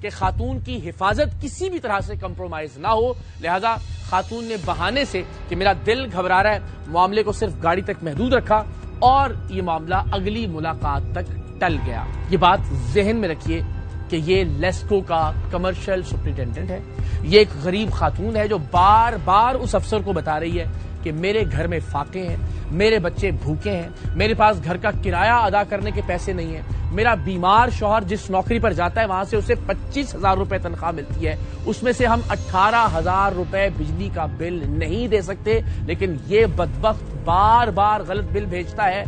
کہ خاتون کی حفاظت کسی بھی طرح سے کمپرومائز نہ ہو، لہذا خاتون نے بہانے سے کہ میرا دل گھبرا رہا ہے معاملے کو صرف گاڑی تک محدود رکھا اور یہ معاملہ اگلی ملاقات تک ٹل گیا۔ یہ بات ذہن میں رکھیے کہ یہ لیسکو کا کمرشل سپرنٹینڈنٹ ہے، یہ ایک غریب خاتون ہے جو بار بار اس افسر کو بتا رہی ہے کہ میرے گھر میں فاقے ہیں، میرے بچے بھوکے ہیں، میرے پاس گھر کا کرایہ ادا کرنے کے پیسے نہیں ہیں، میرا بیمار شوہر جس نوکری پر جاتا ہے وہاں سے اسے 25,000 روپے تنخواہ ملتی ہے، اس میں سے ہم 18,000 روپے بجلی کا بل نہیں دے سکتے، لیکن یہ بدبخت بار بار غلط بل بھیجتا ہے،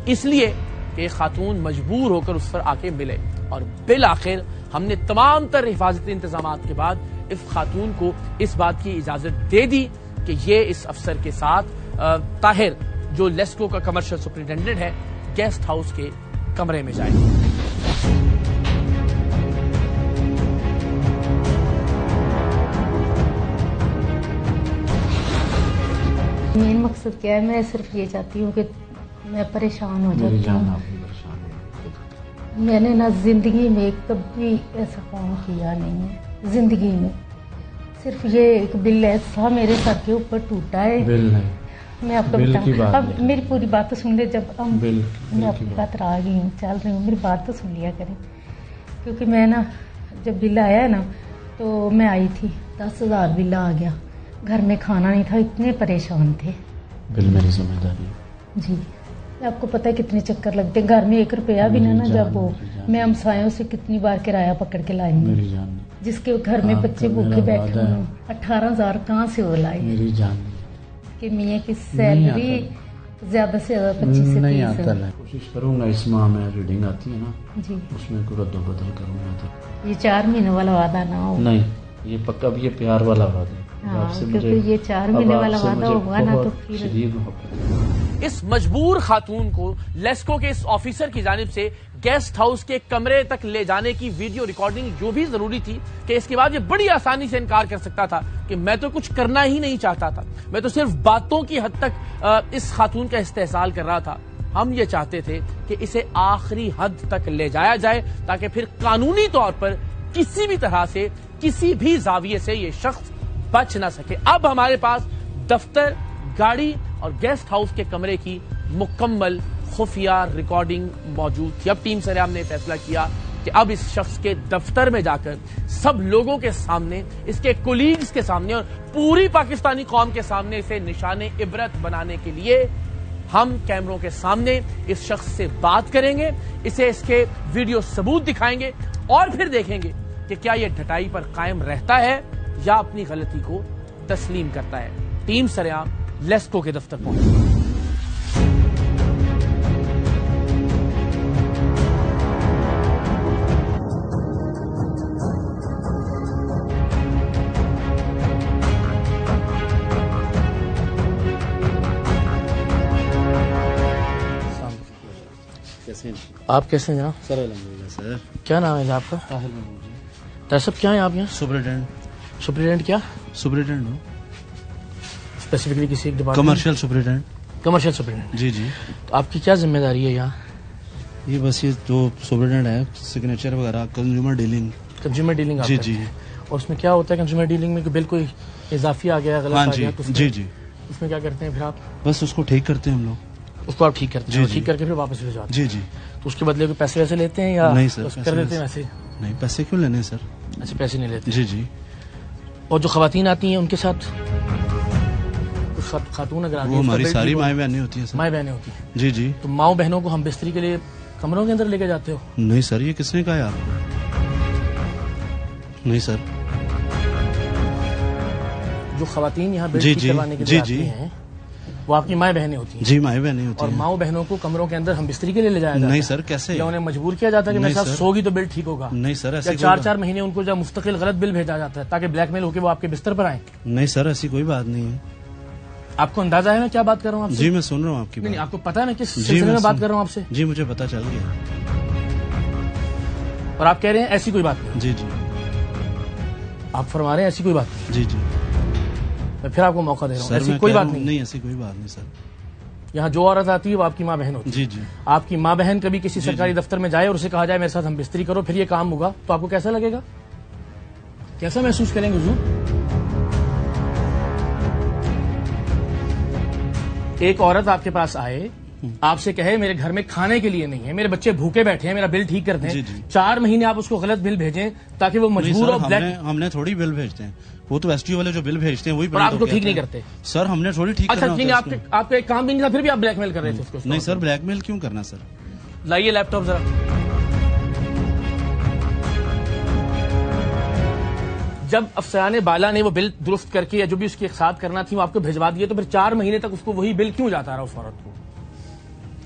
اس لیے کہ خاتون مجبور ہو کر اس پر آ کے ملے۔ اور بالآخر ہم نے تمام تر حفاظتی انتظامات کے بعد اس خاتون کو اس بات کی اجازت دے دی کہ یہ اس افسر کے ساتھ طاہر جو لیسکو کا کمرشل سپرنٹینڈنٹ ہے گیسٹ ہاؤس کے کمرے میں جائے۔ مین مقصد کیا ہے، میں صرف یہ چاہتی ہوں کہ میں پریشان ہو جاتی ہوں۔ میں نے نا زندگی میں کبھی ایسا کام کیا نہیں ہے، زندگی میں صرف یہ ایک بل ایسا میرے سر کے اوپر ٹوٹا ہے۔ میں آپ کو بتاؤں، اب میری پوری بات تو سن لے، جب میں آپ کی بات آ گئی ہوں، چل رہی ہوں، میری بات تو سن لیا کریں، کیونکہ میں نا جب بل آیا ہے نا تو میں آئی تھی، 10,000 بل آ گیا، گھر میں کھانا نہیں تھا، اتنے پریشان تھے۔ بل میری ذمہ داری جی آپ کو پتہ ہے کتنے چکر لگتے گھر میں، 1 روپیہ بھی نہ جب ہو، میں ہمسایوں سے کتنی بار کرایہ پکڑ کے لائی ہوں، جس کے گھر میں بچے بھوکے بیٹھے ہوں، 18,000 کہاں سے وہ لائی میری جان کہ میاں کی سیلری زیادہ سے زیادہ 25 سے 30 کوشش کروں گا اس ماہ میں ریڈنگ آتی ہے نا جی اس میں کو رد و بدل کروں گا۔ یہ 4 مہینے والا وعدہ نہ ہو، نہیں یہ پکا اب یہ پیار والا وعدہ ہے، کیونکہ یہ 4 مہینے والا وعدہ ہوگا نا تو پھر شدید محبت۔ اس مجبور خاتون کو لیسکو کے اس آفیسر کی جانب سے گیسٹ ہاؤس کے کمرے تک لے جانے کی ویڈیو ریکارڈنگ جو بھی ضروری تھی کہ اس کے بعد یہ بڑی آسانی سے انکار کر سکتا تھا کہ میں تو کچھ کرنا ہی نہیں چاہتا تھا، میں تو صرف باتوں کی حد تک اس خاتون کا استحصال کر رہا تھا۔ ہم یہ چاہتے تھے کہ اسے آخری حد تک لے جایا جائے تاکہ پھر قانونی طور پر کسی بھی طرح سے کسی بھی زاویے سے یہ شخص بچ نہ سکے۔ اب ہمارے پاس دفتر، گاڑی اور گیسٹ ہاؤس کے کمرے کی مکمل خفیہ ریکارڈنگ موجود تھی۔ اب ٹیم سریام نے فیصلہ کیا کہ اب اس شخص کے دفتر میں جا کر سب لوگوں کے سامنے، اس کے کولیگز کے سامنے اور پوری پاکستانی قوم کے سامنے اسے نشان عبرت بنانے کے لیے ہم کیمروں کے سامنے اس شخص سے بات کریں گے، اسے اس کے ویڈیو ثبوت دکھائیں گے اور پھر دیکھیں گے کہ کیا یہ ڈھٹائی پر قائم رہتا ہے یا اپنی غلطی کو تسلیم کرتا ہے۔ ٹیم سریام لیسکو کے دفتر پہنچی۔ آپ کیسے ہیں جناب؟ سر الحمدللہ سر۔ کیا نام ہے آپ کا؟ طاہر محمود جی۔ طاہر صاحب کیا ہیں آپ یہاں؟ سپرنٹینڈنٹ۔ سپرنٹینڈنٹ کیا؟ سپرنٹینڈنٹ ہوں، اسپیسیفکلی کسی ایک department? Commercial superintendent. Commercial superintendent. جی جی۔ تو آپ کی کیا ذمہ داری ہے یہاں؟ یہ بس یہ جو سپرنٹینڈنٹ ہے سگنیچر وغیرہ، کنزیومر ڈیلنگ۔ Consumer dealing? جی جی۔ اور اس میں کیا ہوتا ہے کنزیومر ڈیلنگ میں کہ بل کوئی اضافی آ گیا، غلط ہاں آ جی گیا تو جی جی۔ اس میں کیا کرتے ہیں پھر آپ؟ بس اس کو ٹھیک کرتے ہیں ہم لوگ۔ اس کو آپ ٹھیک کرتے ہیں؟ جی جی۔ ٹھیک کر کے پھر واپس لے جاتے جی ہیں؟ جی۔ تو اس کے بدلے کوئی پیسے ویسے لیتے ہیں یا نہیں سر، بس کر دیتے ہیں ویسے؟ نہیں پیسے کیوں لینے سر؟ اچھا پیسے نہیں لیتے؟ جی جی۔ اور جو خواتین آتی ہیں ان کے ساتھ کچھ خاتون اگر آتی ہیں وہ ہماری ساری مائیں بہنیں ہوتی ہیں سر۔ مائیں بہنیں ہوتی ہیں؟ جی جی۔ تو ماؤں بہنوں کو ہم بستری کے لیے کمروں کے اندر لے کے جاتے ہو؟ نہیں سر، یہ کس نے کہا ہے آپ کو؟ نہیں سر۔ جو خواتین یہاں بیڈ جی ٹھیک جی کروانے کے لیے جی آتی ہیں وہ آپ کی مائیں بہنیں ہوتی ہیں؟ جی مائیں بہنیں ہوتی اور ہیں۔ ماؤں بہنوں کو کمروں کے اندر ہم بستری کے لیے لے جایا جاتا ہے؟ نہیں سر، کیسے؟ یا انہیں مجبور کیا جاتا ہے کہ میرے نہیں ساتھ سر۔ سوگی تو بل ٹھیک ہوگا؟ نہیں سر، ایسی یا 4 مہینے ان کو جب مستقل غلط بل بھیجا جاتا ہے تاکہ بلیک میل ہو کے وہ آپ کے بستر پر آئیں؟ نہیں سر، ایسی کوئی بات نہیں ہے۔ آپ کو اندازہ ہے میں کیا بات کر رہا ہوں آپ سے؟ جی میں سن رہا ہوں آپ کی نہیں بات۔ آپ کو پتا ہے میں کس جی سلسلے میں بات کر رہا ہوں آپ سے؟ جی مجھے پتا چل گیا۔ اور آپ کہہ رہے ہیں ایسی کوئی بات نہیں؟ جی جی۔ آپ فرما رہے ہیں ایسی کوئی بات نہیں؟ جی جی۔ میں پھر آپ کو موقع دے رہا ہوں، سر ایسی میں کوئی کہہ بات رہا ہوں، نہیں؟ ایسی کوئی بات نہیں سر۔ یہاں جو عورت آتی ہے وہ آپ کی ماں بہن ہوتی ہے. جی جی. آپ کی ماں بہن کبھی کسی سرکاری دفتر میں جائے اور اسے کہا جائے میرے ساتھ ہم بستری کرو پھر یہ کام ہوگا تو آپ کو کیسا لگے گا؟ کیسا محسوس کریں گے حضور؟ ایک عورت آپ کے پاس آئے, آپ سے کہے میرے گھر میں کھانے کے لیے نہیں ہے, میرے بچے بھوکے بیٹھے ہیں, میرا بل ٹھیک کر دیں. 4 مہینے آپ اس کو غلط بل بھیجیں تاکہ وہ مجبور ہو. ہم نے تھوڑی بل بھیجتے ہیں, وہ تو ایس ٹی والے جو بل بھیجتے ہیں وہی آپ کو ٹھیک نہیں کرتے سر. ہم نے تھوڑی ٹھیک. اچھا ٹھیک ہے, آپ کا ایک کام بھی نہیں تھا پھر بھی آپ بلیک میل کر رہے تھے اس کو. نہیں سر, بلیک میل کیوں کرنا سر؟ لائیے لیپ ٹاپ ذرا. جب افسران بالا نے وہ بل درست کر کے یا جو بھی اس کی اقساط کرنا تھی وہ آپ کو بھجوا دیے تو پھر 4 مہینے تک اس کو وہی بل کیوں جاتا رہا اس عورت کو؟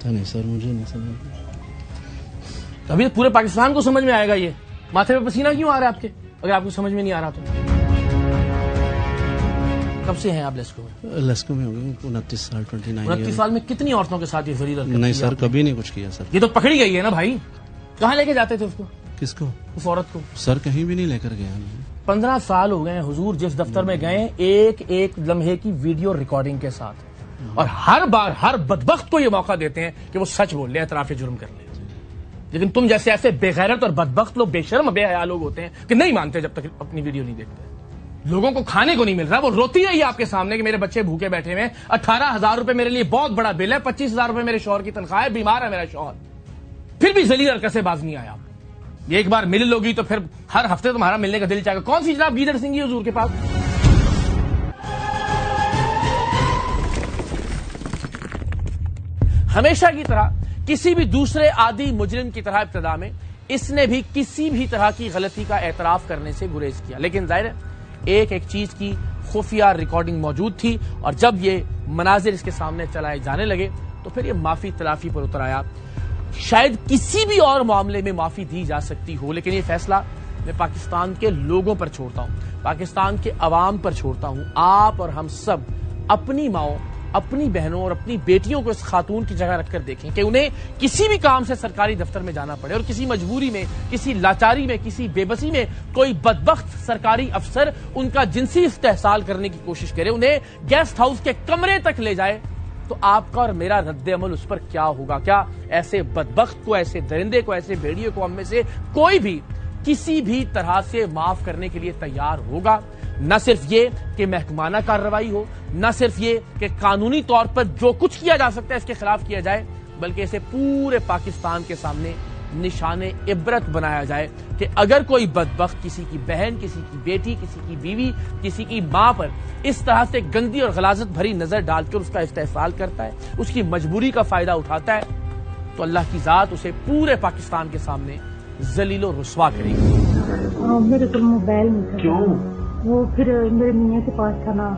نہیں سر, مجھے نہیں سمجھ. ابھی پورے پاکستان کو سمجھ میں آئے گا. یہ ماتھے پہ پسینہ کیوں آ رہا ہے آپ کے اگر آپ کو سمجھ میں نہیں آ رہا تو؟ کب سے ہیں آپ لیسکو میں؟ لیسکو میں ہو گئے 29 سال. 29 سال میں کتنی عورتوں کے ساتھ یہ ذلیل حرکت؟ نہیں سر, کبھی نہیں کچھ کیا سر. یہ تو پکڑی گئی ہے نا بھائی. کہاں لے کے جاتے تھے اس کو؟ کس کو؟ اس عورت کو. سر کہیں بھی نہیں لے کر گیا. 15 سال ہو گئے حضور جس دفتر میں گئے ایک لمحے کی ویڈیو ریکارڈنگ کے ساتھ, اور ہر بار ہر بدبخت کو یہ موقع دیتے ہیں کہ وہ سچ بول لے, اعتراف جرم کر لے. لیکن تم جیسے ایسے بے غیرت اور بدبخت لوگ, بے شرم بے حیا لوگ ہوتے ہیں کہ نہیں مانتے جب تک اپنی ویڈیو نہیں دیکھتے. لوگوں کو کھانے کو نہیں مل رہا, وہ روتی ہے یہ آپ کے سامنے کہ میرے بچے بھوکے بیٹھے ہوئے, 18,000 روپے میرے لیے بہت بڑا بل ہے, 25,000 روپے میرے شوہر کی تنخواہ ہے, بیمار ہے میرا شوہر, پھر بھی ذلیل حرکت سے باز نہیں آیا. یہ ایک بار مل لوگی تو پھر ہر ہفتے تمہارا ملنے کا دل چاہے گا. کون سی جناب گیدڑ سنگھ حضور کے پاس؟ ہمیشہ کی طرح کسی بھی دوسرے عادی مجرم کی طرح ابتدا میں اس نے بھی کسی بھی طرح کی غلطی کا اعتراف کرنے سے گریز کیا, لیکن ظاہر ہے ایک چیز کی خفیہ ریکارڈنگ موجود تھی, اور جب یہ مناظر اس کے سامنے چلائے جانے لگے تو پھر یہ معافی تلافی پر اتر آیا. شاید کسی بھی اور معاملے میں معافی دی جا سکتی ہو, لیکن یہ فیصلہ میں پاکستان کے لوگوں پر چھوڑتا ہوں, پاکستان کے عوام پر چھوڑتا ہوں. آپ اور ہم سب اپنی ماؤں, اپنی بہنوں اور اپنی بیٹیوں کو اس خاتون کی جگہ رکھ کر دیکھیں کہ انہیں کسی بھی کام سے سرکاری دفتر میں جانا پڑے, اور کسی مجبوری میں, کسی لاچاری میں, کسی بے بسی میں کوئی بدبخت سرکاری افسر ان کا جنسی استحصال کرنے کی کوشش کرے, انہیں گیسٹ ہاؤس کے کمرے تک لے جائے, تو آپ کا اور میرا رد عمل اس پر کیا ہوگا؟ کیا ایسے بدبخت کو, ایسے درندے کو, ایسے بھیڑیے کو ہم میں سے کوئی بھی کسی بھی طرح سے معاف کرنے کے لیے تیار ہوگا؟ نہ صرف یہ کہ محکمانہ کارروائی ہو, نہ صرف یہ کہ قانونی طور پر جو کچھ کیا جا سکتا ہے اس کے خلاف کیا جائے, بلکہ اسے پورے پاکستان کے سامنے نشان عبرت بنایا جائے کہ اگر کوئی بدبخت کسی کی بہن, کسی کی بیٹی, کسی کی بیوی, کسی کی ماں پر اس طرح سے گندی اور غلاظت بھری نظر ڈال کر اس کا استحصال کرتا ہے, اس کی مجبوری کا فائدہ اٹھاتا ہے, تو اللہ کی ذات اسے پورے پاکستان کے سامنے ذلیل و رسوا کرے گی. میرے کو موبائل نہیں تھا. کیوں؟ وہ پھر میرے میاں کے پاس تھا نا,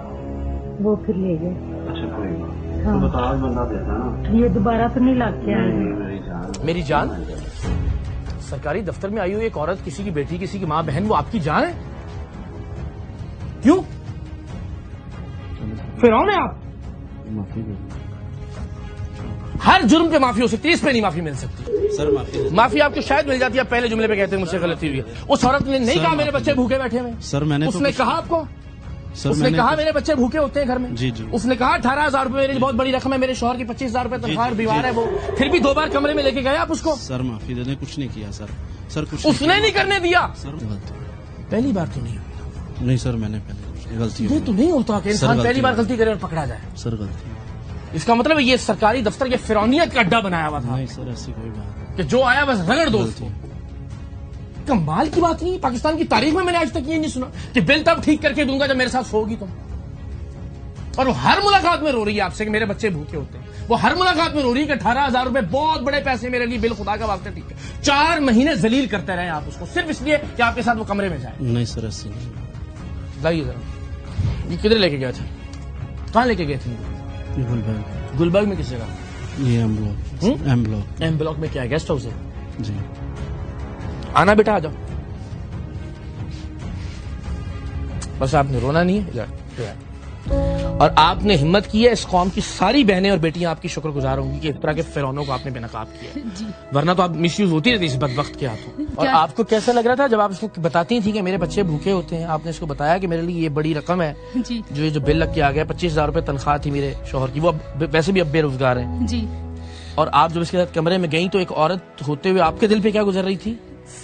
وہ پھر لے گئے. اچھا کوئی بات, تو بتا بندہ دیتا نا, یہ دوبارہ تو نہیں لا کے آئے. میری جان, سرکاری دفتر میں آئی ہوئی ایک عورت, کسی کی بیٹی, کسی کی ماں بہن, وہ آپ کی جان ہے؟ کیوں فرعون ہے آپ؟ ہر جرم پہ معافی ہو سکتی ہے, اس پہ نہیں معافی مل سکتی. سر معافی آپ کو شاید مل جاتی ہے, پہلے جملے پہ کہتے ہیں مجھ سے غلطی ہوئی ہے. اس عورت نے نہیں کہا میرے بچے بھوکے بیٹھے ہوئے. سر میں نے اس نے کہا آپ کو, اس نے کہا میرے بچے بھوکے ہوتے ہیں گھر میں. جی جی. اس نے کہا 18,000 روپے میری بہت بڑی رقم ہے, میرے شوہر کی 25,000 روپے تنخواہ, بیمار ہے وہ, پھر بھی 2 بار کمرے میں لے کے گئے آپ اس کو. سر معافی دے دیں, کچھ نہیں کیا سر. سر کچھ اس نے نہیں کرنے دیا. سر پہلی بار تو نہیں ہوئی. نہیں سر, میں نے پہلے غلطی. یہ تو نہیں ہوتا کہ انسان پہلی بار غلطی کرے اور پکڑا جائے. سر غلطی. اس کا مطلب یہ سرکاری دفتر یہ فرعونیت کا اڈا بنایا ہوا تھا. نہیں سر, ایسی کوئی بات کہ جو آیا بس رگڑ دو اس کو. کمال کی بات نہیں, پاکستان کی تاریخ میں نے آج تک یہ نہیں سنا کہ بل تب ٹھیک کر کے دوں گا جب میرے ساتھ سوگی تم. اور وہ ہر ملاقات میں رو رہی ہے آپ سے کہ میرے بچے بھوکے ہوتے ہیں. وہ ہر ملاقات میں رو رہی ہے کہ 18,000 روپے بہت بڑے پیسے میرے لیے, بل خدا کا واسطہ ٹھیک ہے. 4 مہینے ذلیل کرتے رہے آپ اس کو صرف اس لیے کہ آپ کے ساتھ وہ کمرے میں جائیں. نہیں سر, ایسی نہیں. لائیے ذرا, یہ کدھر لے کے گئے تھے, کہاں لے کے گئے تھے؟ گلبرگ میں کس جگہ؟ یہ M block. M block. M block میں کیا ہے, گیسٹ ہاؤس ہے؟ جی. آنا بیٹا, آ جاؤ. بس آپ نے رونا نہیں ہے. اور آپ نے ہمت کی ہے, اس قوم کی ساری بہنیں اور بیٹیاں آپ کی شکر گزار ہوں گی کہ اس طرح کے فرعونوں کو آپ نے بے نقاب کیا, ورنہ تو آپ مس یوز ہوتی رہتی اس بدبخت کے ہاتھوں. اور آپ کو کیسا لگ رہا تھا جب آپ اس کو بتاتی تھی کہ میرے بچے بھوکے ہوتے ہیں؟ آپ نے اس کو بتایا کہ میرے لیے یہ بڑی رقم ہے جو بل لگ کے آ گیا, 25,000 روپے تنخواہ تھی میرے شوہر کی, وہ ویسے بھی اب بے روزگار ہیں جی. اور آپ جب اس کے ساتھ کمرے میں گئیں تو ایک عورت ہوتے ہوئے آپ کے دل پہ کیا گزر رہی تھی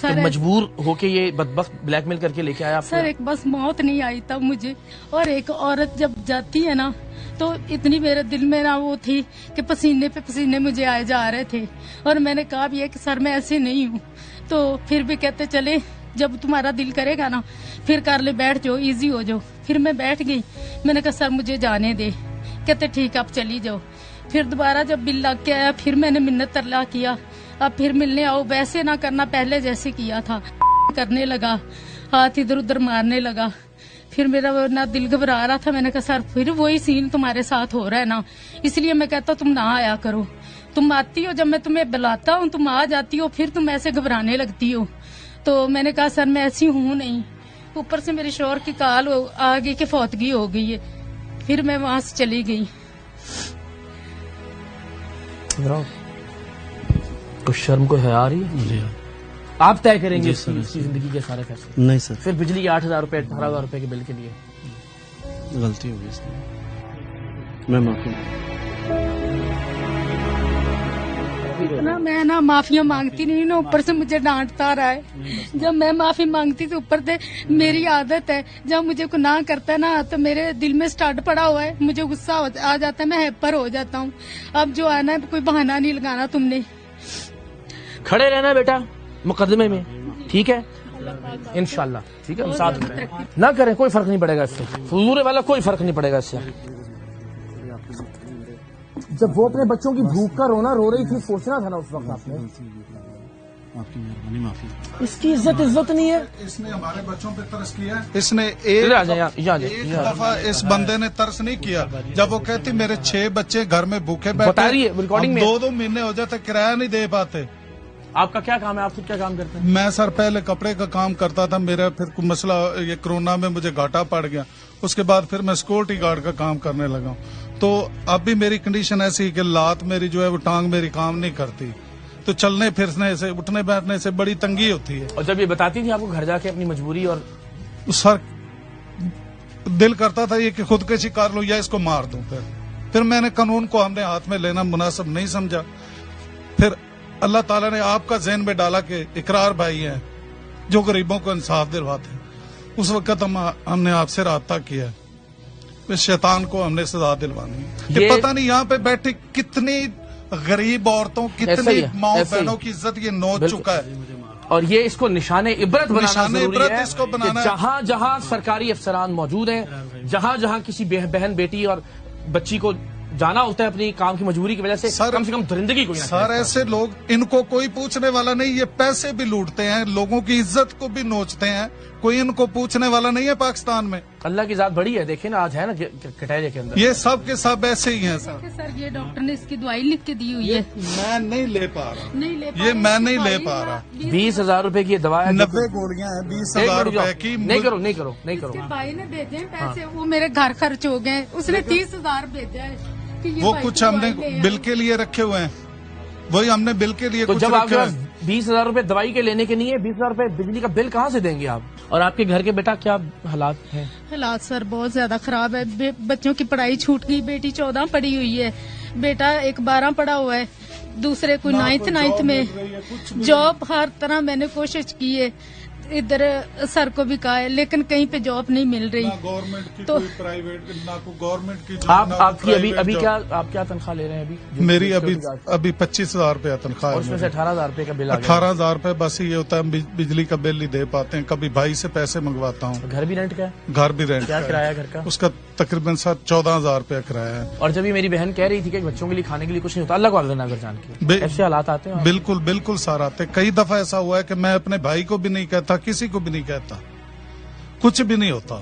کہ مجبور ہو کے یہ بدبخت بلیک میل کر کے لے کے آیا؟ سر ایک بس موت نہیں آئی تب مجھے, اور ایک عورت جب جاتی ہے نا تو اتنی میرے دل میں نا وہ تھی کہ پسینے پہ پسینے مجھے آئے جا رہے تھے, اور میں نے کہا بھی ہے کہ سر میں ایسے نہیں ہوں, تو پھر بھی کہتے چلے جب تمہارا دل کرے گا نا پھر کر لے, بیٹھ جاؤ, ایزی ہو جاؤ. پھر میں بیٹھ گئی, میں نے کہا سر مجھے جانے دے, کہتے ٹھیک آپ چلی جاؤ. پھر دوبارہ جب بل لگ کے آیا پھر میں نے منت ترلا کیا, اب پھر ملنے آؤ, ویسے نہ کرنا پہلے جیسے کیا تھا. کرنے لگا, ہاتھ ادھر ادھر مارنے لگا. پھر میرا نہ دل گھبرا رہا تھا, میں نے کہا سر پھر وہی سین تمہارے ساتھ ہو رہا ہے نا, اس لیے میں کہتا تم نہ آیا کرو. تم آتی ہو جب میں تمہیں بلاتا ہوں, تم آ جاتی ہو, پھر تم ایسے گھبرانے لگتی ہو. تو میں نے کہا سر میں ایسی ہوں نہیں. اوپر سے میرے شوہر کی کال آ گئی کہ فوتگی ہو گئی ہے. پھر میں وہاں سے چلی گئی. کچھ شرم کو حیا رہی ہے؟ آپ طے کریں گے اس کی زندگی کے سارے فیصلے؟ نہیں سر. پھر بجلی کے 8,000 روپے 18,000 روپے کے بل کے لیے غلطی ہوگی اس میں معافی. اتنا میں نا معافیاں مانگتی نہیں نا, اوپر سے مجھے ڈانٹتا رہا ہے. جب میں معافی مانگتی تو اوپر سے میری عادت ہے جب مجھے گناہ کرتا ہے نا تو میرے دل میں سٹارٹ پڑا ہوا ہے, مجھے غصہ آ جاتا ہے, میں ہیپر ہو جاتا ہوں. اب جو آنا ہے کوئی بہانہ نہیں لگانا, تم نے کھڑے رہنا بیٹا مقدمے میں, ٹھیک ہے انشاءاللہ, ٹھیک ہے, ساتھ نہ کریں, کوئی فرق نہیں پڑے گا اس سے, فضول والا کوئی فرق نہیں پڑے گا اس سے. جب وہ اپنے بچوں کی بھوک کا رونا رو رہی تھی, سوچنا تھا نا اس وقت آپ نے. آپ کی مہربانی, معافی. اس کی عزت نہیں ہے. اس نے ہمارے بچوں پہ ترس کیا ہے, اس نے ایک دفعہ اس بندے نے ترس نہیں کیا. جب وہ کہتی میرے 6 بچے گھر میں بھوکے بیٹھے, ریکارڈنگ میں 2 مہینے ہو جاتے کرایہ نہیں دے پاتے. آپ کا کیا کام ہے؟ آپ خود کیا کام کرتے ہیں؟ میں سر پہلے کپڑے کا کام کرتا تھا, میرا پھر مسئلہ یہ کرونا میں مجھے گھاٹا پڑ گیا, اس کے بعد پھر میں سیکورٹی گارڈ کا کام کرنے لگا ہوں. تو اب بھی میری کنڈیشن ایسی کہ لات میری جو ہے وہ ٹانگ میری کام نہیں کرتی, تو چلنے پھرنے سے اٹھنے بیٹھنے سے بڑی تنگی ہوتی ہے. اور جب یہ بتاتی تھی آپ کو گھر جا کے اپنی مجبوری, اور سر دل کرتا تھا یہ کہ خودکشی کر لوں یا اس کو مار دوں. پھر میں نے قانون کو ہم نے ہاتھ میں لینا مناسب نہیں سمجھا. پھر اللہ تعالیٰ نے آپ کا ذہن میں ڈالا کہ اقرار بھائی ہیں جو غریبوں کو انصاف دلواتے ہیں. اس وقت ہم نے آپ سے رابطہ کیا, شیطان کو ہم نے سزا دلوانی. کہ پتہ نہیں یہاں پہ بیٹھی کتنی غریب عورتوں, کتنی ماؤں بہنوں کی عزت یہ نوچ چکا ہے. اور یہ اس کو نشان عبرت بنانا ضروری ہے اس کو بنانا, جہاں جہاں سرکاری افسران موجود ہیں, جہاں جہاں کسی بہن بیٹی اور بچی کو جانا ہوتا ہے اپنی کام کی مجبوری کی وجہ سے, کم سے کم درندگی کو. سر ایسے لوگ, ان کو کوئی پوچھنے والا نہیں, یہ پیسے بھی لوٹتے ہیں, لوگوں کی عزت کو بھی نوچتے ہیں, کوئی ان کو پوچھنے والا نہیں ہے پاکستان میں. اللہ کی ذات بڑی ہے, دیکھیں نا آج ہے نا کٹائے کے اندر, یہ سب کے سب ایسے ہی ہیں. سر یہ ڈاکٹر نے اس کی دوائی لکھ کے دی ہوئی ہے, میں نہیں لے پا رہا, یہ میں نہیں لے پا رہا. 20,000 روپے کی دوا ہے, 90 گولیاں ہیں 20,000 روپے کی. نہیں کرو. بھائی نے بھیجے ہیں پیسے, وہ میرے گھر خرچ ہو گئے, اس نے 30,000 بھیجا ہے. وہ کچھ ہم نے بل کے لیے رکھے ہوئے ہیں, وہی ہم نے بل کے لیے تو کچھ جب آپ کے رکھے پاس ہوئے. 20,000 روپے دوائی کے لینے کے نہیں ہے, 20,000 روپے بجلی کا بل کہاں سے دیں گے آپ؟ اور آپ کے گھر کے بیٹا کیا حالات ہیں؟ حالات سر بہت زیادہ خراب ہے. بچوں کی پڑھائی چھوٹ گئی, بیٹی 14 پڑھی ہوئی ہے, بیٹا ایک 12 پڑھا ہوا ہے, دوسرے کوئی 9th میں. جاب ہر طرح میں نے کوشش کی ہے, ادھر سر کو بھی کہا ہے, لیکن کہیں پہ جاب نہیں مل رہی. تو گورنمنٹ کی آپ کی ابھی کیا آپ کیا تنخواہ لے رہے ہیں؟ ابھی میری ابھی 25,000 روپیہ تنخواہ ہے. اس میں سے 18,000 روپے کا بل آ گیا. 18,000 روپے بس یہ ہوتا ہے, بجلی کا بل نہیں دے پاتے ہیں, کبھی بھائی سے پیسے منگواتا ہوں. گھر بھی رینٹ کا ہے؟ گھر بھی رینٹ. کیا کرایہ گھر کا؟ اس کا تقریباً 14,000 روپیہ کرایہ ہے. اور جب یہ میری بہن کہہ رہی تھی کہ بچوں کے لیے کھانے کے لیے کچھ نہیں ہوتا, اللہ کو اگر نظر جان کے ایسے حالات آتے ہیں. بالکل سار آتے. کئی دفعہ ایسا ہوا ہے کہ میں اپنے بھائی کو بھی نہیں کہتا, کسی کو بھی نہیں کہتا, کچھ بھی نہیں ہوتا.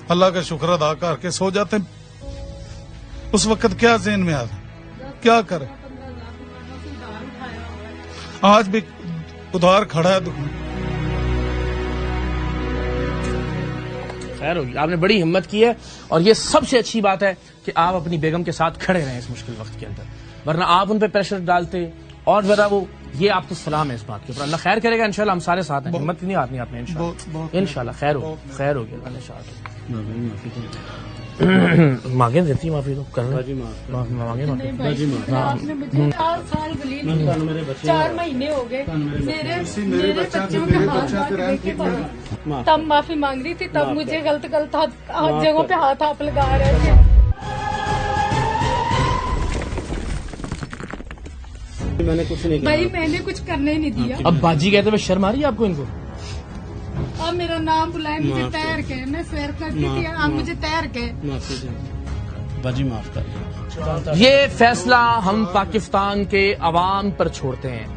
اللہ کا شکر ادا کر کے سو جاتے. اس وقت کیا ذہن میں آتا, کیا کرے. آج بھی ادھار کھڑا ہے. خیر ہوگی. آپ نے بڑی ہمت کی ہے اور یہ سب سے اچھی بات ہے کہ آپ اپنی بیگم کے ساتھ کھڑے رہے اس مشکل وقت کے اندر, ورنہ آپ ان پہ پریشر ڈالتے اور ذرا وہ, یہ آپ کو سلام ہے اس بات کے اوپر. اللہ خیر کرے گا انشاءاللہ, ہم سارے ساتھ ہیں. ہمت نہیں آتی آپ نے انشاءاللہ خیر ہوگی. اللہ نے شاء مانگیں دیتی معافی تو کرنا مانگیں آپ نے مجھے 4 سال دلیل کی, 4 مہینے ہو گئے میرے بچوں کے ہاتھ دیکھ کے تب معافی مانگ رہی تھی, تب مجھے غلط جگہوں پہ ہاتھ آپ لگا رہے تھے. میں نے کچھ نہیں بھائی میں نے کچھ کرنے ہی نہیں دیا. اب باجی کہتے ہوئے شرم آ رہی ہے آپ کو ان کو؟ اب میرا نام بلائے, مجھے تیر کے, میں سیر کرتی تھی, آپ مجھے تیر کے. باجی معاف کر دیں. یہ فیصلہ ہم پاکستان کے عوام پر چھوڑتے ہیں.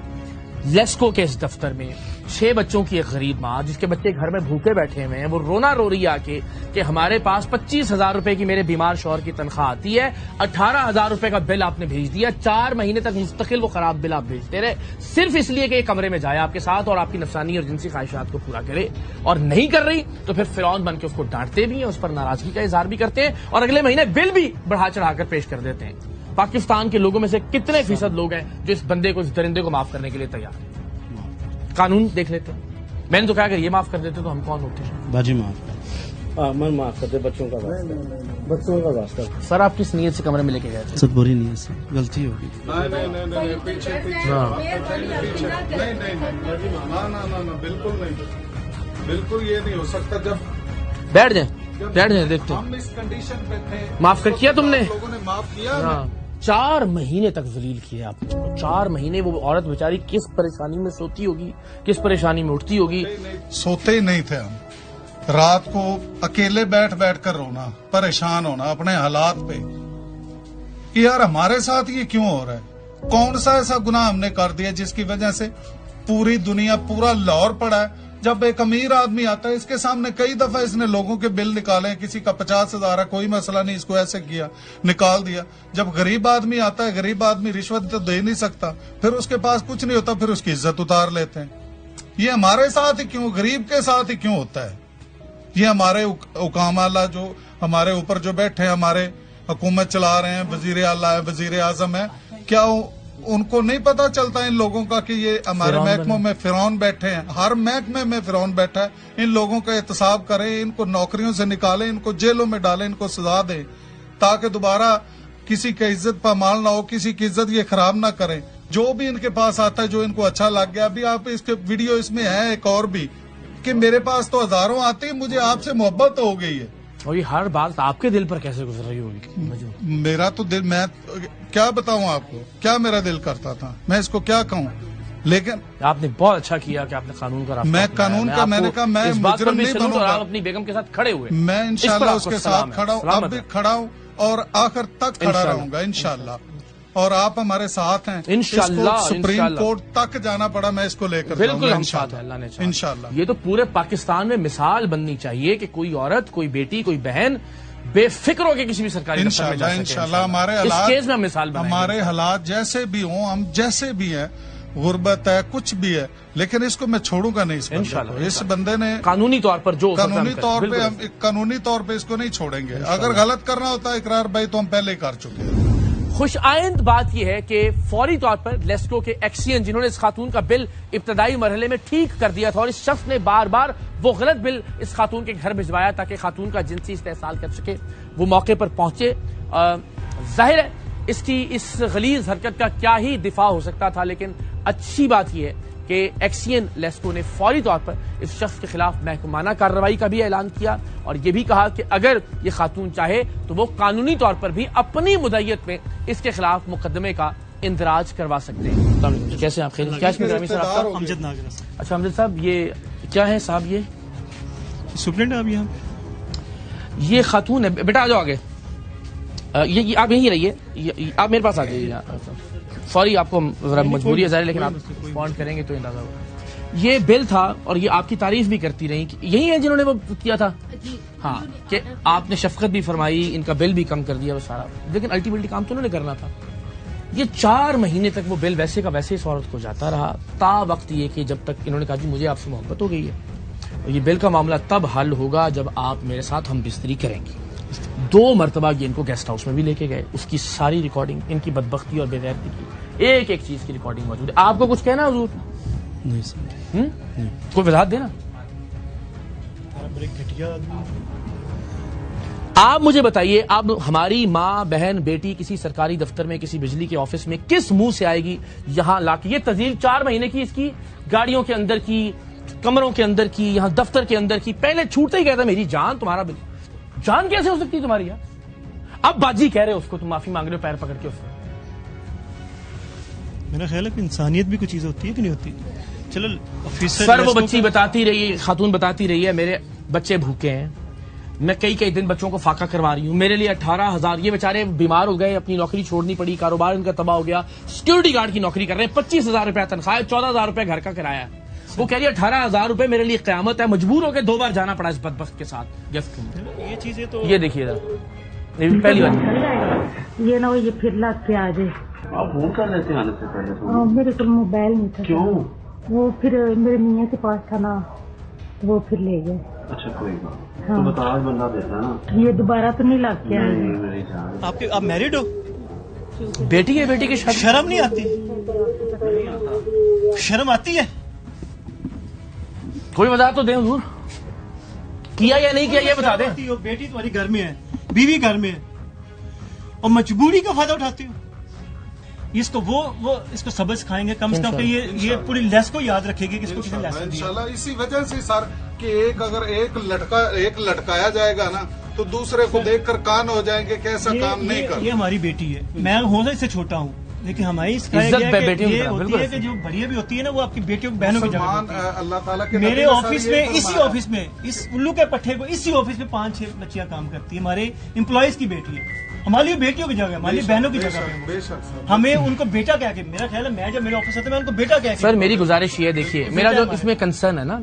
لیسکو کے اس دفتر میں 6 بچوں کی ایک غریب ماں جس کے بچے گھر میں بھوکے بیٹھے ہوئے ہیں, وہ رونا رو رہی ہے کہ ہمارے پاس 25,000 روپے کی میرے بیمار شوہر کی تنخواہ آتی ہے, 18,000 روپے کا بل آپ نے بھیج دیا, 4 مہینے تک مستقل وہ خراب بل آپ بھیجتے رہے صرف اس لیے کہ ایک کمرے میں جائے آپ کے ساتھ اور آپ کی نفسانی اور جنسی خواہشات کو پورا کرے, اور نہیں کر رہی تو پھر فرعون بن کے اس کو ڈانٹتے بھی ہیں, اس پر ناراضگی کا اظہار بھی کرتے ہیں اور اگلے مہینے بل بھی بڑھا چڑھا کر پیش کر دیتے ہیں. پاکستان کے لوگوں میں سے کتنے فیصد لوگ ہیں جو اس بندے کو, اس درندے کو معاف کرنے کے لیے تیار ہیں؟ قانون دیکھ لیتے ہیں. میں نے تو کہا اگر یہ معاف کر دیتے تو ہم کون ہوتے ہیں؟ باجی معاف کر. من معاف کرتے, بچوں کا واسطہ. سر آپ کس نیت سے کمرے میں لے کے گئے تھے؟ سب بری نہیں ہے سر, غلطی ہوگی. نہیں پیچھے بالکل نہیں, بالکل یہ نہیں ہو سکتا. جب بیٹھ جائیں دیکھتے ہم اس کنڈیشن پہ تھے, معاف کر کیا تم نے؟ لوگوں نے معاف کیا. 4 مہینے تک ذلیل کیے آپ نے. 4 مہینے وہ عورت بیچاری کس پریشانی میں سوتی ہوگی, کس پریشانی میں اٹھتی ہوگی. سوتے ہی نہیں تھے ہم, رات کو اکیلے بیٹھ کر رونا, پریشان ہونا اپنے حالات پہ کہ یار ہمارے ساتھ یہ کیوں ہو رہا ہے, کون سا ایسا گناہ ہم نے کر دیا جس کی وجہ سے پوری دنیا, پورا لاہور پڑا ہے. جب ایک امیر آدمی آتا ہے, اس کے سامنے کئی دفعہ اس نے لوگوں کے بل نکالے, کسی کا 50,000 ہے, کوئی مسئلہ نہیں, اس کو ایسے کیا, نکال دیا. جب غریب آدمی آتا ہے, غریب آدمی رشوت تو دے نہیں سکتا, پھر اس کے پاس کچھ نہیں ہوتا, پھر اس کی عزت اتار لیتے ہیں. یہ ہمارے ساتھ ہی کیوں, غریب کے ساتھ ہی کیوں ہوتا ہے؟ یہ ہمارے حکام اعلیٰ جو ہمارے اوپر جو بیٹھے ہیں, ہمارے حکومت چلا رہے ہیں, وزیر اعلیٰ ہے, وزیر اعظم ہے, کیا ان کو نہیں پتا چلتا ان لوگوں کا کہ یہ ہمارے محکموں میں فرعون بیٹھے ہیں, ہر محکمے میں فرعون بیٹھا ہے. ان لوگوں کا احتساب کریں, ان کو نوکریوں سے نکالیں, ان کو جیلوں میں ڈالیں, ان کو سزا دیں تاکہ دوبارہ کسی کی عزت پامال نہ ہو, کسی کی عزت یہ خراب نہ کریں. جو بھی ان کے پاس آتا ہے, جو ان کو اچھا لگ گیا, ابھی آپ اس کے ویڈیو اس میں ہے ایک اور بھی کہ میرے پاس تو ہزاروں آتے ہیں, مجھے آپ سے محبت ہو گئی ہے. اور یہ ہر بات آپ کے دل پر کیسے گزر رہی ہوگی؟ میرا تو دل, میں کیا بتاؤں آپ کو, کیا میرا دل کرتا تھا, میں اس کو کیا کہوں. لیکن آپ نے بہت اچھا کیا کہ آپ نے قانون کا میں قانون کا, میں نے کہا میں مجرم نہیں بنوں گا. آپ اپنی بیگم کے ساتھ کھڑے ہوئے, میں انشاءاللہ اس کے ساتھ کھڑا ہوں, اب بھی کھڑا ہوں اور آخر تک کھڑا رہوں گا انشاءاللہ. اور آپ ہمارے ساتھ ہیں انشاءاللہ. سپریم کورٹ تک جانا پڑا, میں اس کو لے کر بالکل ہم ساتھ ہیں اللہ نے چاہا انشاءاللہ. یہ تو پورے پاکستان میں مثال بننی چاہیے کہ کوئی عورت, کوئی بیٹی, کوئی بہن بے فکر ہو کے کسی بھی سرکاری دفتر میں جا سکے. انشاءاللہ ہمارے حالات, ہمارے حالات جیسے بھی ہوں, ہم جیسے بھی ہیں, غربت ہے, کچھ بھی ہے, لیکن اس کو میں چھوڑوں گا نہیں. اس بندے نے قانونی طور پر جو قانونی طور پہ اس کو نہیں چھوڑیں گے. اگر غلط کرنا ہوتا ہے اقرار بھائی تو ہم پہلے ہی کر چکے ہیں. خوش آئند بات یہ ہے کہ فوری طور پر لیسکو کے ایکسین جنہوں نے اس خاتون کا بل ابتدائی مرحلے میں ٹھیک کر دیا تھا, اور اس شخص نے بار بار وہ غلط بل اس خاتون کے گھر بھجوایا تاکہ خاتون کا جنسی استحصال کر سکے, وہ موقع پر پہنچے. ظاہر ہے اس کی اس غلیظ حرکت کا کیا ہی دفاع ہو سکتا تھا, لیکن اچھی بات یہ ہے کہ ایکسین لیسکو نے فوری طور پر اس شخص کے خلاف محکمانہ کارروائی کا بھی اعلان کیا, اور یہ بھی کہا کہ اگر یہ خاتون چاہے تو وہ قانونی طور پر بھی اپنی مدعیت میں اس کے خلاف مقدمے کا اندراج کروا سکتے ہیں. کیسے آپ خیریت؟ کیا سر آپ کا؟ امجد ناگر. اچھا امجد صاحب, یہ کیا ہے صاحب؟ یہ سپرنٹ آپ یہاں, یہ خاتون ہے. بیٹا آ جاؤ آگے, یہ آپ یہیں رہیے, آپ میرے پاس آ جائیے. سوری آپ کو ذرا مجبوری ہے ظاہر, لیکن آپ رسپونڈ کریں گے تو اندازہ ہوگا. یہ بل تھا اور یہ آپ کی تعریف بھی کرتی رہی, یہی ہے جنہوں نے وہ کیا تھا. ہاں, کہ آپ نے شفقت بھی فرمائی, ان کا بل بھی کم کر دیا وہ سارا, لیکن الٹیمیٹلی کام تو انہوں نے کرنا تھا. یہ 4 مہینے تک وہ بل ویسے کا ویسے اس عورت کو جاتا رہا, تا وقت یہ کہ جب تک انہوں نے کہا جی مجھے آپ سے محبت ہو گئی ہے. یہ بل کا معاملہ تب حل ہوگا جب آپ میرے ساتھ ہم بستری کریں گے. 2 مرتبہ یہ ان کو گیسٹ ہاؤس میں بھی لے کے گئے, اس کی ساری ریکارڈنگ, ان کی بدبختی اور بے غیرتی کی ایک ایک چیز کی ریکارڈنگ موجود ہے. آپ کو کچھ کہنا حضور؟ نہیں سر. کوئی وضاحت دینا. آپ مجھے بتائیے, اب ہماری ماں بہن بیٹی کسی سرکاری دفتر میں, کسی بجلی کے آفس میں کس منہ سے آئے گی یہاں لا کے؟ یہ تزیل 4 مہینے کی اس کی گاڑیوں کے اندر کی, کمروں کے اندر کی, یہاں دفتر کے اندر کی. پہلے چھوٹتے ہی کہتا میری جان تمہارا بل. جان کیسے ہو سکتی تمہاری یار؟ اب باجی کہہ رہے ہو اس کو, تم معافی مانگ رہے ہو پیر پکڑ کے اس سے. میرا خیال ہے کہ انسانیت بھی کوئی چیز ہوتی ہے کہ نہیں ہوتی. چلو آفیسر سر, وہ بچی بتاتی رہی, خاتون بتاتی رہی ہے میرے بچے بھوکے ہیں, میں کئی دن بچوں کو فاقہ کروا رہی ہوں, میرے لیے 18,000. یہ بیچارے بیمار ہو گئے, اپنی نوکری چھوڑنی پڑی, کاروبار ان کا تباہ ہو گیا, سیکورٹی گارڈ کی نوکری کر رہے ہیں, 25,000 روپے تنخواہ, 14,000 روپے گھر کا کرایہ. وہ کہہ رہی ہے 18,000 روپے میرے لیے قیامت ہے, مجبور ہو کے 2 بار جانا پڑا اس بدبخت کے ساتھ گیسٹ روم. یہ چیزیں تو یہ دیکھیے ذرا, پہلی بار یہ نہ ہو یہ پھر لگ کے آ جائے. آپ فون کر لیتے ہیں آنے سے پہلے؟ میرے کو موبائل نہیں تھا. کیوں؟ وہ پھر میرے میاں کے پاس تھا نا, وہ پھر لے گئے. اچھا کوئی بات, تو بتا بندہ دیتا نا. یہ دوبارہ تو نہیں لگ کے آئے. میری جان, آپ میرڈ ہو؟ بیٹی ہے, بیٹی کی شادی. شرم نہیں آتی؟ شرم آتی ہے؟ کوئی وجہ تو دیں حضور, کیا یا نہیں کیا یہ بتا دیں. بیٹی تمہاری گھر میں ہے, بیوی گھر میں ہے, اور مجبوری کا فائدہ اٹھاتی ہو. اس کو وہ اس کو سبق سکھائیں گے, کم از کم یہ پوری لیس کو یاد رکھے گی کہ اس کو کسی لیسن دیا. انشاءاللہ اسی وجہ سے سر کہ اگر ایک لٹکایا جائے گا نا تو دوسرے کو دیکھ کر کان ہو جائیں گے کہ ایسا کام نہیں کرنا. یہ ہماری بیٹی ہے, میں ہوں اس سے چھوٹا ہوں, لیکن ہماری سکھایا گیا کہ یہ ہوتی ہے کہ جو بڑی بھی ہوتی ہے نا وہ آپ کی بیٹیوں بہنوں کی جگہ ہوتی ہے. اللہ تعالیٰ کے میرے آفس میں, اسی آفس میں, اس الو کے پٹھے کو اسی آفس میں 5-6 بچیاں کام کرتی ہیں. ہمارے امپلائیز کی بیٹی ہے, ہماری بیٹیوں کی جگہ, ہماری بہنوں کی جگہ پہ ہمیں ان کو بیٹا کہہ کے, میرا خیال ہے میں جب میرے آفس آتا میں ان کو بیٹا کہہ کے. سر میری گزارش یہ دیکھیے, میرا جو اس میں کنسرن ہے نا,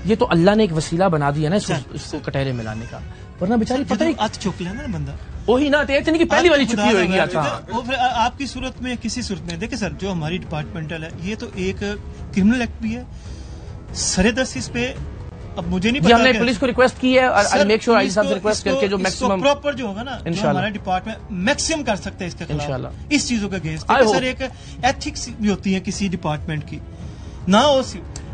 یہ تو اللہ نے ایک وسیلہ بنا دیا نا اس کو کٹہرے ملانے کا, ورنہ بیچاری پتہ نہیں ہاتھ چوک لینا نا بندہ. وہی نہ اتنی کی پہلی والی چھٹی ہوئے گی. وہ پھر آپ کی صورت میں, کسی صورت میں دیکھیں سر, جو ہماری ڈپارٹمنٹل ہے یہ تو ایک کرمنل ایکٹ بھی ہے, سرے دست اس پہ. اب مجھے نہیں پتا, ہم نے پولیس کو ریکویسٹ کی ہے, اور میک شور آئی صاحب سے ریکویسٹ کر کے جو میکسیمم پراپر جو ہوگا نا ہمارا ڈپارٹمنٹ میکسیمم کر سکتے ہیں اس کے خلاف, اس چیزوں کا اگینسٹ. سر ایک ایتھکس بھی ہوتی ہے کسی ڈپارٹمنٹ کی, نہ ہو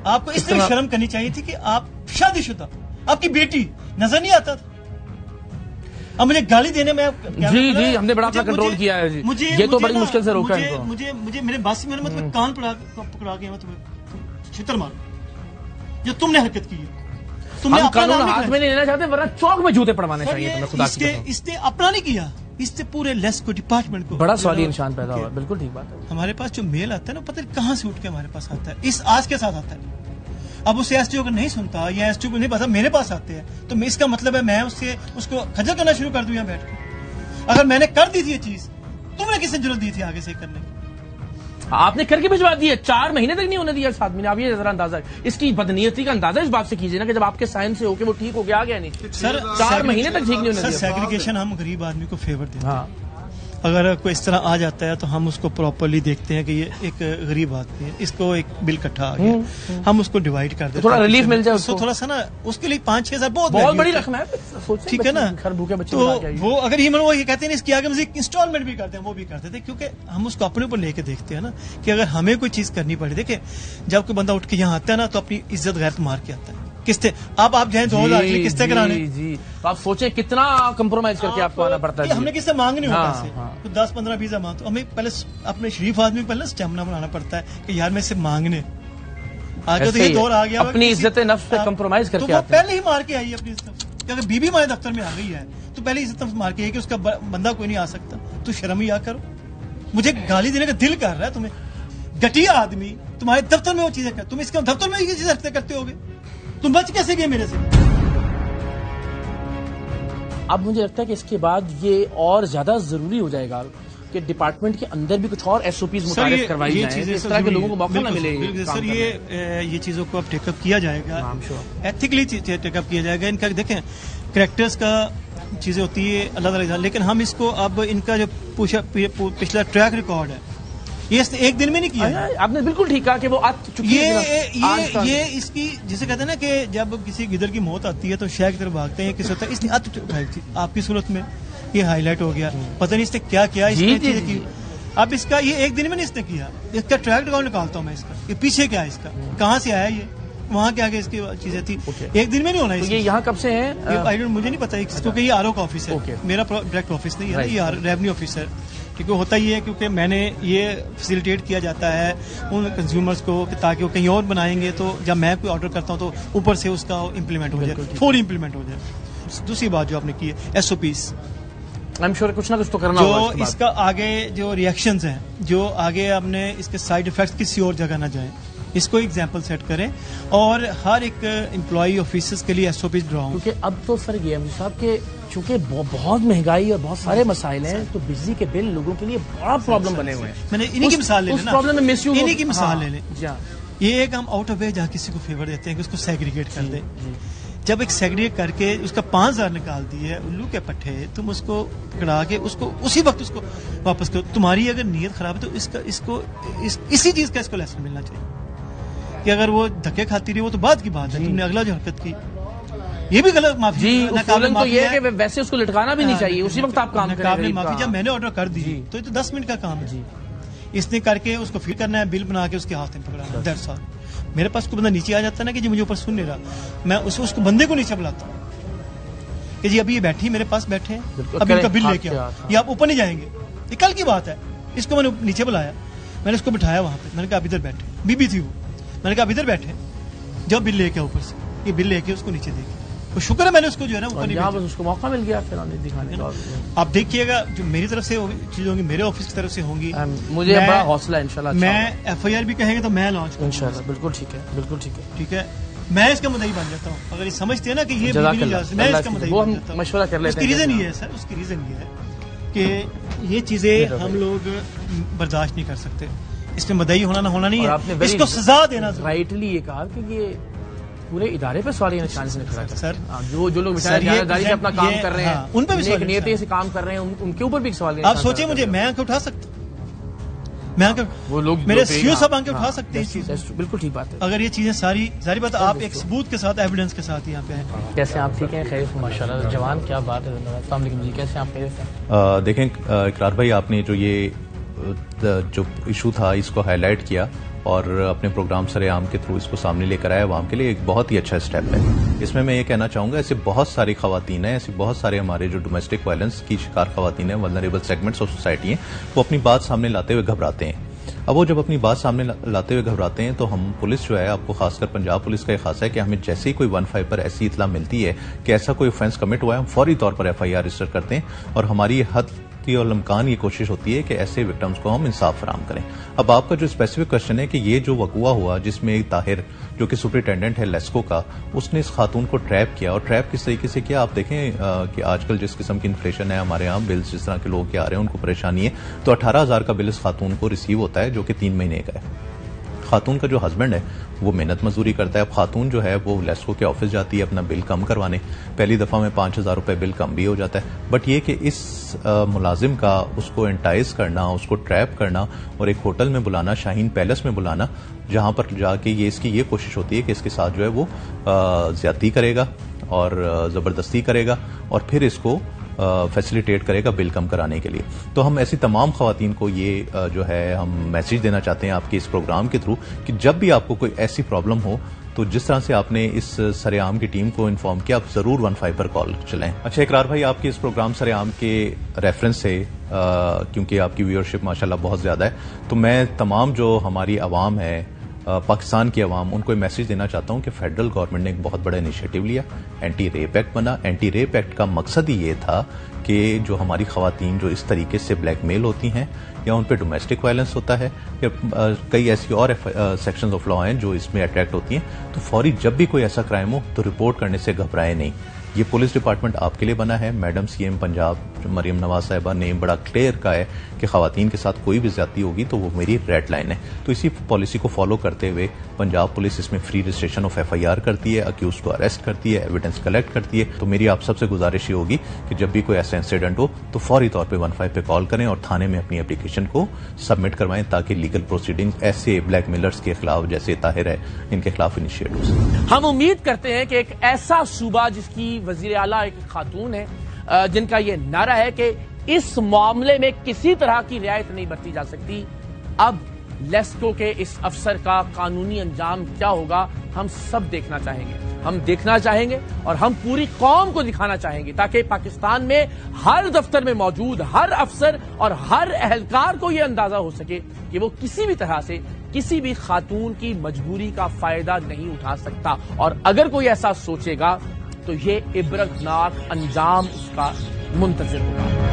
آپ کو اس طرح شرم کرنی چاہیے تھی کہ آپ شادی شدہ, آپ کی بیٹی نظر نہیں آتا تھا. اب مجھے گالی دینے میں جی ہم نے بڑا اپنا کنٹرول کیا ہے جی, یہ تو بڑی مشکل سے روکا ہے. مجھے میرے باس میں تمہیں کان پکڑا کے میں تمہیں چھتر ماروں جو تم نے حرکت کی ہے. ہم قانون ہاتھ میں نہیں لینا چاہتے, ورنہ چوک میں جوتے پڑوانے چاہیے تمہیں. خدا کی قسم اس نے اپنا نہیں کیا, اس سے پورے لیس کو ڈپارٹمنٹ کو بڑا سوالی نشان پیدا ہوا. بالکل ٹھیک بات ہے. ہمارے پاس جو میل آتا ہے نا, پتہ نہیں کہاں سے اٹھ کے ہمارے پاس آتا ہے, اس آج کے ساتھ آتا ہے. اب اسے ایس ٹی او کو نہیں سنتا یا ایس ٹی او کو نہیں پتا, میرے پاس آتے ہیں, تو اس کا مطلب ہے میں اس کو کھجل کرنا شروع کر دوں یہاں بیٹھ کے. اگر میں نے کر دی تھی یہ چیز, تم نے کس نے ضرورت دی تھی آگے سے کرنے کی؟ آپ نے کر کے بھجوا دی ہے, 4 مہینے تک نہیں ہونے دیا اس آدمی نے. آپ یہ ذرا اندازہ, اس کی بدنیتی کا اندازہ اس بات سے کیجیے نا کہ جب آپ کے سائن سے ہو کے وہ ٹھیک ہو گیا گیا نہیں. سر 4 مہینے تک ٹھیک نہیں ہونے دیا. سیگریگیشن ہم غریب آدمی کو فیور دیتے ہیں. اگر کوئی اس طرح آ جاتا ہے تو ہم اس کو پراپرلی دیکھتے ہیں کہ یہ ایک غریب آدمی ہے, اس کو ایک بل کٹھا آ گیا, ہم اس کو ڈیوائڈ کر دیتے ہیں, تھوڑا ریلیف مل جائے اس کو, تھوڑا سا نا, اس کے لیے 5-6 ہزار بہت بڑی رقم ہے. ٹھیک ہے نا, تو وہ اگر وہ یہ کہتے ہیں اس کی آگے مزید انسٹالمنٹ بھی کرتے ہیں, وہ بھی کرتے تھے, کیونکہ ہم اس کو اپنے اوپر لے کے دیکھتے ہیں نا کہ اگر ہمیں کوئی چیز کرنی پڑے. دیکھیں جب کوئی بندہ اٹھ کے یہاں آتا ہے نا تو اپنی عزت غیرت مار کے آتا ہے. قسطیں آپ جائیں 2000 کی قسطیں کرانے, جی تو آپ سوچیں کتنا کمپرومائز کر کے آپ کو آنا پڑتا ہے. ہم نے کس سے مانگنے ہوتا ہے 10-15-20 مانگ, تو ہمیں پہلے اپنے شریف آدمی پہلے اسٹیمنا بنانا پڑتا ہے کہ یار میں سے مانگنے. آگے تو یہ دور آ گیا, اپنی عزت نفس پہ کمپرومائز کر کے وہ پہلے ہی مار کے آئی اپنی عزت. اگر بیوی ہمارے دفتر میں آ گئی ہے تو پہلے عزت نفس مار کے آئی کہ اس کا بندہ کوئی نہیں آ سکتا, تو شرم ہی آ کرو. مجھے گالی دینے کا دل کر رہا ہے تمہیں, گٹیا آدمی تمہارے دفتر میں وہ چیزیں کرتے, تم اس کے دفتر میں یہ چیزیں کرتے ہوگے, تم بچ کیسے گئے میرے سے؟ اب مجھے لگتا ہے کہ اس کے بعد یہ اور زیادہ ضروری ہو جائے گا کہ ڈپارٹمنٹ کے اندر بھی کچھ اور ایس او پیز متعارف کروائی جائیں, اس طرح کے لوگوں کو موقع نہ ملے. سر یہ چیزوں کو اب ٹیک اپ کیا جائے گا, ایتھیکلی ٹیک اپ کیا جائے گا. ان کا دیکھیں کریکٹرز کا چیزیں ہوتی ہے اللہ تعالیٰ, لیکن ہم اس کو اب ان کا جو پچھلا ٹریک ریکارڈ ہے یہ اس نے ایک دن میں نہیں کیا. آپ نے بالکل ٹھیک کہا کہ وہ یہ اس کی جسے کہتے ہیں نا کہ جب کسی گدڑ کی موت آتی ہے تو شہر کی طرف بھاگتے ہیں. کس ہوتا ہے اس نے اٹھائی تھی آپ کی صورت میں, یہ ہائی لائٹ ہو گیا. پتہ نہیں اس نے کیا کیا اس نے چیزیں کی. اب اس کا یہ ایک دن میں نہیں اس نے کیا. اس کا ٹریک ریکارڈ نکالتا ہوں میں اس کا, یہ پیچھے کیا ہے اس کا, کہاں سے آیا یہ, وہاں کے آگے اس کی چیزیں تھی. ایک دن میں نہیں ہونا. یہ یہاں کب سے ہیں مجھے نہیں پتا کیونکہ یہ آر او کا آفس ہے, میرا ڈائریکٹ آفس نہیں ہے, یہ ریونیو آفس ہے. کیونکہ ہوتا یہ ہے کیونکہ میں نے یہ فیسیلیٹیٹ کیا جاتا ہے ان کنزیومرز کو تاکہ وہ کہیں اور بنائیں گے تو جب میں کوئی آرڈر کرتا ہوں تو اوپر سے اس کا امپلیمنٹ ہو جائے, فوری امپلیمنٹ ہو جائے. دوسری بات جو آپ نے کی ہے ایس او پیز, کچھ نہ کچھ تو کرنا جو اس کا آگے جو ریئیکشنز ہیں, جو آگے آپ نے اس کے سائڈ افیکٹس کسی اور جگہ نہ جائیں, اس کو ایگزامپل سیٹ کریں. اور ہر ایک امپلائی آفیسز کے لیے ایس او پیز ڈراؤں. کیونکہ اب تو فرق یہ ہے صاحب کہ چونکہ بہت مہنگائی اور بہت سارے مسائل ہیں تو بجلی کے بل لوگوں کے لیے بڑا پرابلم بنے ہوئے ہیں. میں نے انہی کی مثال لے لیں, انہی کی مثال لے لیں. یہ ایک ہم آؤٹ آف وے جہاں کسی کو فیور دیتے ہیں کہ اس کو سیگریگیٹ کر دیں. جب ایک سیگریگیٹ کر کے اس کا 5,000 نکال دیے الو کے پٹھے, تم اس کو پکڑا کے اس کو اسی وقت اس کو واپس کرو. تمہاری اگر نیت خراب ہے تو اس کو اسی چیز کا اس کو لیسن ملنا چاہیے کہ اگر وہ دھکے کھاتی رہی وہ تو بات کی بات ہے, تم نے اگلا جو حرکت کی یہ بھی غلط. معافی تو یہ ہے کہ ویسے اس کو لٹکانا بھی نہیں چاہیے, اسی وقت آپ کام کریں. معافی جب میں نے آرڈر کر دی تو یہ تو 10 منٹ کا کام ہے. اس نے کر کے اس کو فل کرنا ہے, بل بنا کے اس کے ہاتھ میں پکڑانا. That's all. میرے پاس کوئی بندہ نیچے آ جاتا ہے نا کہ جی مجھے اوپر سن نہیں رہا, میں اس کو بندے کو نیچے بلاتا ہوں کہ جی ابھی یہ بیٹھی میرے پاس بیٹھے ہیں, ابھی ان کا بل لے کے آؤ, یہ آپ اوپر نہیں جائیں گے. یہ کل کی بات ہے. اس کو میں نے نیچے بلایا, میں نے اس کو بٹھایا وہاں پہ, میں نے کہا اب ادھر بیٹھے, بی بی تھی وہ, میں نے کہا اب ادھر بیٹھے, جب بل لے کے اوپر سے یہ بل لے کے اس کو نیچے دے کے, وہ شکر ہے میں نے اس کو جو ہے نا اوپر نہیں, اس کو موقع مل گیا دکھانے کا. آپ دیکھیے گا جو میری طرف سے چیز ہوگی, میرے آفس کی طرف سے ہوں گی, مجھے بڑا حوصلہ ہے انشاءاللہ. میں ایف آئی آر بھی کہیں گے تو میں لانچ کروں انشاءاللہ. بالکل ٹھیک ہے, بالکل ٹھیک ہے, ٹھیک ہے. میں اس کا مدعی بن جاتا ہوں اگر یہ سمجھتے ہیں نا کہ یہ میں اس کا مدعی بن جاتا ہوں. مشورہ کر لیتے ہیں. اس کی ریزن یہ ہے سر, اس کی ریزن یہ ہے کہ یہ چیزیں ہم لوگ برداشت نہیں کر سکتے. اس میں مدعی ہونا نہ ہونا نہیں ہے, اس کو سزا دینا. رائٹلی یہ کہا کہ یہ پورے ادارے پہ سوال چانس نہیں کھڑا سر. جو لوگ بیچارے سے اپنا کام کر رہے ہیں, ان پہ بھی نیتی سے کام کر رہے ہیں, ان کے اوپر بھی سوال. آپ سوچیں مجھے میں آنکھ اٹھا سکتا ہوں, وہ لوگ میرے سی او صاحب آنکھ اٹھا سکتے ہیں. بالکل ٹھیک بات ہے. اگر یہ چیزیں ساری ظاہر بات آپ ایک ثبوت کے ساتھ ایویڈنس کے ساتھ یہاں پہ ہیں. کیسے آپ ٹھیک ہیں؟ خیر ماشاء اللہ جوان, کیا بات ہے. السلام علیکم جی, کیسے آپ خیریت سے؟ دیکھیں اقرار بھائی, آپ نے جو ایشو تھا اس کو ہائی لائٹ کیا اور اپنے پروگرام سرعام کے تھرو اس کو سامنے لے کر آیا عوام کے لیے, ایک بہت ہی اچھا اسٹیپ ہے. اس میں یہ کہنا چاہوں گا ایسے بہت ساری خواتین ہیں, ایسے بہت سارے ہمارے جو ڈومیسٹک وائلنس کی شکار خواتین ہیں, ولنریبل سیگمنٹس آف سوسائٹی ہیں, وہ اپنی بات سامنے لاتے ہوئے گھبراتے ہیں. اب وہ جب اپنی بات سامنے لاتے ہوئے گھبراتے ہیں تو ہم پولیس جو ہے, آپ کو خاص کر پنجاب پولیس کا یہ خاص ہے کہ ہمیں جیسے ہی کوئی 15 پر ایسی اطلاع ملتی ہے کہ ایسا کوئی اوفینس کمٹ ہوا ہے, ہم فوری طور پر ایف آئی آر رجسٹر کرتے ہیں اور ہماری حد اور الامکان یہ کوشش ہوتی ہے کہ ایسے وکٹمز کو ہم انصاف فراہم کریں. اب آپ کا جو اسپیسیفک کوشچن ہے کہ یہ جو وقوع ہوا جس میں طاہر جو کہ سپرنٹینڈنٹ ہے لیسکو کا, اس نے اس خاتون کو ٹریپ کیا, اور ٹریپ کس طریقے سے کیا آپ دیکھیں کہ آج کل جس قسم کی انفلیشن ہے ہمارے یہاں, بلز جس طرح کے لوگ کے آ رہے ہیں ان کو پریشانی ہے, تو 18,000 کا بل اس خاتون کو ریسیو ہوتا ہے جو کہ 3 مہینے کا ہے. خاتون کا جو ہسبینڈ ہے وہ محنت مزدوری کرتا ہے. اب خاتون جو ہے وہ لیسکو کے آفس جاتی ہے اپنا بل کم کروانے, پہلی دفعہ میں 5,000 روپے بل کم بھی ہو جاتا ہے. بٹ یہ کہ اس ملازم کا اس کو انٹائز کرنا, اس کو ٹریپ کرنا اور ایک ہوٹل میں بلانا, شاہین پیلس میں بلانا, جہاں پر جا کے یہ اس کی یہ کوشش ہوتی ہے کہ اس کے ساتھ جو ہے وہ زیادتی کرے گا اور زبردستی کرے گا اور پھر اس کو فیسیلیٹیٹ کرے گا بل کم کرانے کے لیے. تو ہم ایسی تمام خواتین کو یہ جو ہے ہم میسج دینا چاہتے ہیں آپ کے اس پروگرام کے تھرو کہ جب بھی آپ کو کوئی ایسی پرابلم ہو تو جس طرح سے آپ نے اس سرعام کی ٹیم کو انفارم کیا, آپ ضرور 15 پر کال چلائیں. اچھا اقرار بھائی, آپ کے اس پروگرام سرعام کے ریفرنس سے کیونکہ آپ کی ویورشپ ماشاءاللہ بہت زیادہ ہے, تو میں تمام جو ہماری عوام ہے, پاکستان کی عوام, ان کو ایک میسج دینا چاہتا ہوں کہ فیڈرل گورنمنٹ نے ایک بہت بڑا انیشیٹو لیا, اینٹی ریپ ایکٹ بنا. اینٹی ریپ ایکٹ کا مقصد ہی یہ تھا کہ جو ہماری خواتین جو اس طریقے سے بلیک میل ہوتی ہیں یا ان پہ ڈومیسٹک وائلنس ہوتا ہے یا کئی ایسی اور سیکشنز آف لا ہیں جو اس میں اٹریکٹ ہوتی ہیں, تو فوری جب بھی کوئی ایسا کرائم ہو تو رپورٹ کرنے سے گھبرائے نہیں. یہ پولیس ڈپارٹمنٹ آپ کے لیے بنا ہے. Madam C M Punjab Maryam Nawaz صاحبہ نے بڑا کلیئر کہا ہے کہ خواتین کے ساتھ کوئی بھی زیادتی ہوگی تو وہ میری ریڈ لائن ہے. تو اسی پالیسی کو فالو کرتے ہوئے پنجاب پولیس اس میں فری رجسٹریشن آف FIR کرتی ہے, اکیوز کو اریسٹ کرتی ہے, ایویڈنس کلیکٹ کرتی ہے. تو میری آپ سب سے گزارش یہ ہوگی کہ جب بھی کوئی ایسا انسیڈنٹ ہو تو فوری طور پہ 15 پہ کال کریں اور تھانے میں اپنی اپلیکیشن کو سبمٹ کروائیں تاکہ لیگل پروسیڈنگ ایسے بلیک میلرز کے خلاف جیسے طاہر ہے ان کے خلاف انیشیٹ ہو سکے. ہم امید کرتے ہیں کہ ایک ایسا صوبہ جس کی وزیر اعلیٰ ایک خاتون ہے, جن کا یہ نعرہ ہے کہ اس معاملے میں کسی طرح کی رعایت نہیں برتی جا سکتی, اب لیسکو کے اس افسر کا قانونی انجام کیا ہوگا ہم سب دیکھنا چاہیں گے. ہم دیکھنا چاہیں گے اور ہم پوری قوم کو دکھانا چاہیں گے تاکہ پاکستان میں ہر دفتر میں موجود ہر افسر اور ہر اہلکار کو یہ اندازہ ہو سکے کہ وہ کسی بھی طرح سے کسی بھی خاتون کی مجبوری کا فائدہ نہیں اٹھا سکتا, اور اگر کوئی ایسا سوچے گا تو یہ عبرتناک انجام اس کا منتظر ہوگا.